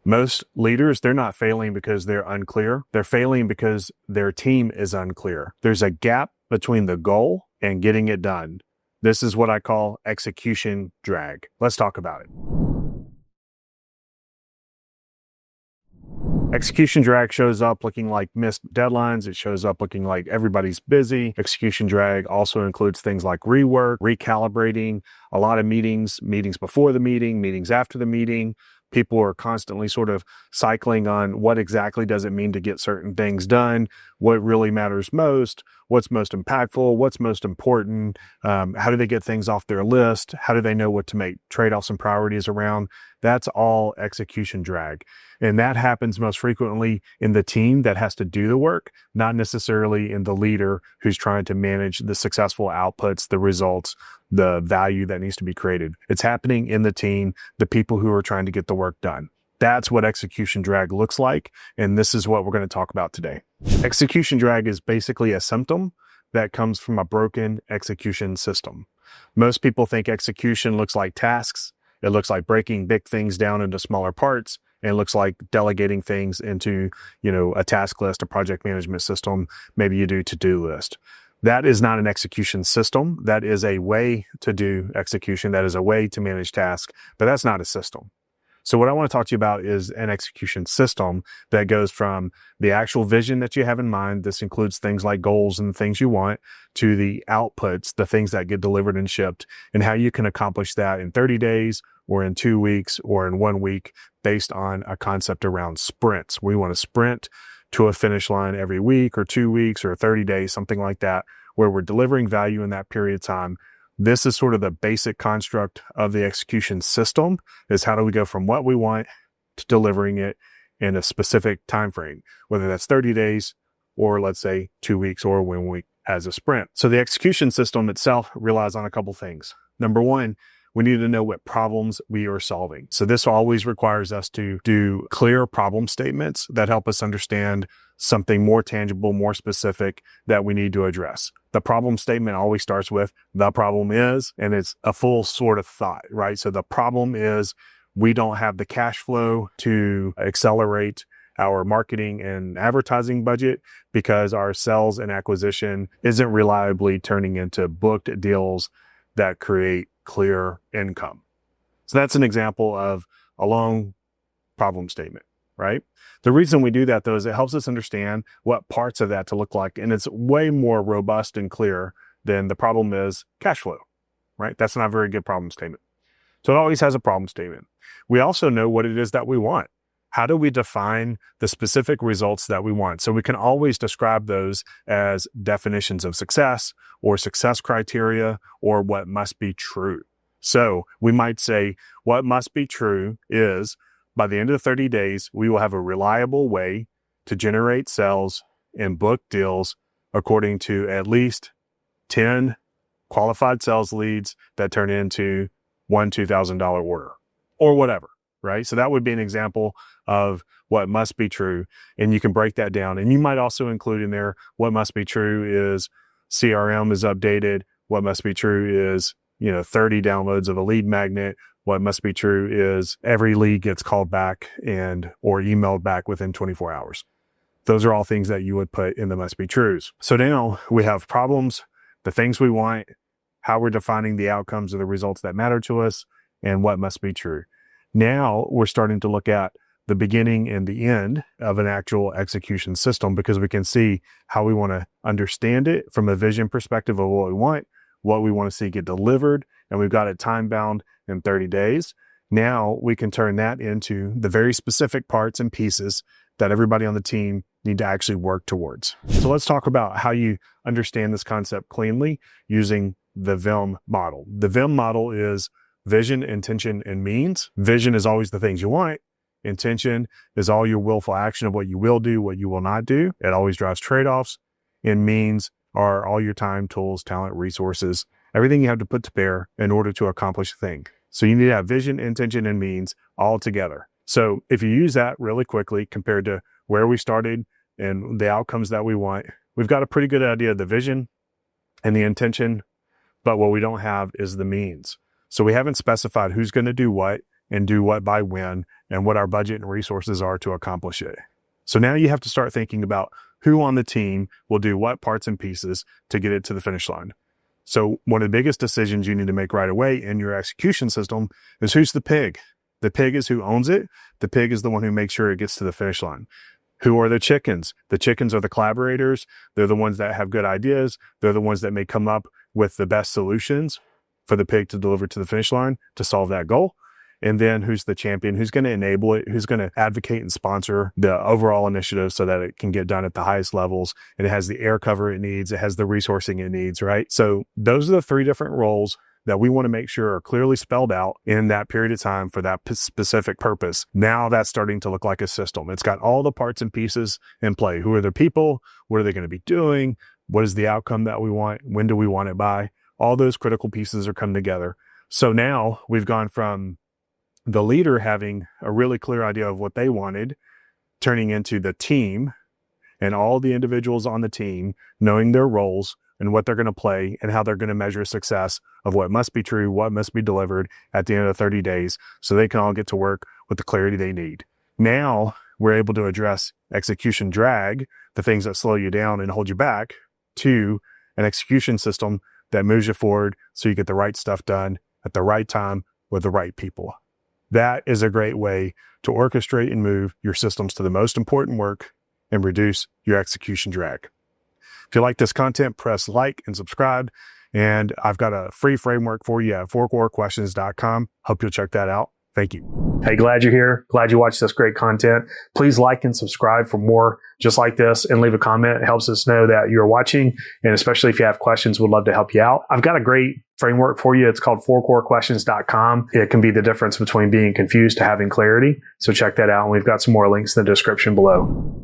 Most leaders, they're not failing because they're unclear. They're failing because their team is unclear. There's a gap between the goal and getting it done. This is what I call execution drag. Let's talk about it. Execution drag shows up looking like missed deadlines. It shows up looking like everybody's busy. Execution drag also includes things like rework, recalibrating, a lot of meetings before the meeting, meetings after the meeting. People are constantly sort of cycling on what exactly does it mean to get certain things done, what really matters most, what's most impactful, what's most important, how do they get things off their list, how do they know what to make trade-offs and priorities around. That's all execution drag. And that happens most frequently in the team that has to do the work, not necessarily in the leader who's trying to manage the successful outputs, the results, the value that needs to be created. It's happening in the team, the people who are trying to get the work done. That's what execution drag looks like, and this is what we're going to talk about today. Execution drag is basically a symptom that comes from a broken execution system. Most people think execution looks like tasks. It looks like breaking big things down into smaller parts, and it looks like delegating things into, a task list, a project management system. Maybe you do to-do list. That is not an execution system. That is a way to do execution. That is a way to manage tasks, but that's not a system. So what I want to talk to you about is an execution system that goes from the actual vision that you have in mind. This includes things like goals and things you want, to the outputs, the things that get delivered and shipped, and how you can accomplish that in 30 days or in 2 weeks or in 1 week based on a concept around sprints. We want to sprint to a finish line every week or 2 weeks or 30 days, something like that, where we're delivering value in that period of time. This is sort of the basic construct of the execution system, is how do we go from what we want to delivering it in a specific time frame, whether that's 30 days or let's say 2 weeks or 1 week as a sprint. So the execution system itself relies on a couple things. Number one, we need to know what problems we are solving. So this always requires us to do clear problem statements that help us understand something more tangible, more specific that we need to address. The problem statement always starts with the problem is, and it's a full sort of thought, right? So the problem is we don't have the cash flow to accelerate our marketing and advertising budget because our sales and acquisition isn't reliably turning into booked deals that create clear income. So that's an example of a long problem statement, right? The reason we do that, though, is it helps us understand what parts of that to look like. And it's way more robust and clear than the problem is cash flow, right? That's not a very good problem statement. So it always has a problem statement. We also know what it is that we want. How do we define the specific results that we want? So we can always describe those as definitions of success or success criteria or what must be true. So we might say what must be true is by the end of the 30 days, we will have a reliable way to generate sales and book deals according to at least 10 qualified sales leads that turn into one $2,000 order or whatever. Right? So that would be an example of what must be true. And you can break that down. And you might also include in there what must be true is CRM is updated. What must be true is, 30 downloads of a lead magnet. What must be true is every lead gets called back or emailed back within 24 hours. Those are all things that you would put in the must be trues. So now we have problems, the things we want, how we're defining the outcomes or the results that matter to us, and what must be true. Now we're starting to look at the beginning and the end of an actual execution system because we can see how we want to understand it from a vision perspective of what we want to see get delivered, and we've got it time bound in 30 days. Now we can turn that into the very specific parts and pieces that everybody on the team need to actually work towards. So let's talk about how you understand this concept cleanly using the VIM model. The VIM model is vision, intention, and means. Vision is always the things you want. Intention is all your willful action of what you will do, what you will not do. It always drives trade-offs. And means are all your time, tools, talent, resources, everything you have to put to bear in order to accomplish a thing. So you need to have vision, intention, and means all together. So if you use that really quickly compared to where we started and the outcomes that we want, we've got a pretty good idea of the vision and the intention, but what we don't have is the means. So we haven't specified who's going to do what and do what by when and what our budget and resources are to accomplish it. So now you have to start thinking about who on the team will do what parts and pieces to get it to the finish line. So one of the biggest decisions you need to make right away in your execution system is who's the pig. The pig is who owns it. The pig is the one who makes sure it gets to the finish line. Who are the chickens? The chickens are the collaborators. They're the ones that have good ideas. They're the ones that may come up with the best solutions for the pig to deliver to the finish line to solve that goal. And then who's the champion? Who's going to enable it? Who's going to advocate and sponsor the overall initiative so that it can get done at the highest levels? And it has the air cover it needs. It has the resourcing it needs, right? So those are the three different roles that we want to make sure are clearly spelled out in that period of time for that specific purpose. Now that's starting to look like a system. It's got all the parts and pieces in play. Who are the people? What are they going to be doing? What is the outcome that we want? When do we want it by? All those critical pieces are coming together. So now we've gone from the leader having a really clear idea of what they wanted, turning into the team and all the individuals on the team knowing their roles and what they're going to play and how they're going to measure success of what must be true, what must be delivered at the end of 30 days so they can all get to work with the clarity they need. Now we're able to address execution drag, the things that slow you down and hold you back, to an execution system that moves you forward so you get the right stuff done at the right time with the right people. That is a great way to orchestrate and move your systems to the most important work and reduce your execution drag. If you like this content, press like and subscribe. And I've got a free framework for you at 4corequestions.com. Hope you'll check that out. Thank you. Hey, glad you're here. Glad you watched this great content. Please like and subscribe for more just like this and leave a comment. It helps us know that you're watching. And especially if you have questions, we'd love to help you out. I've got a great framework for you. It's called 4corequestions.com. It can be the difference between being confused to having clarity. So check that out. And we've got some more links in the description below.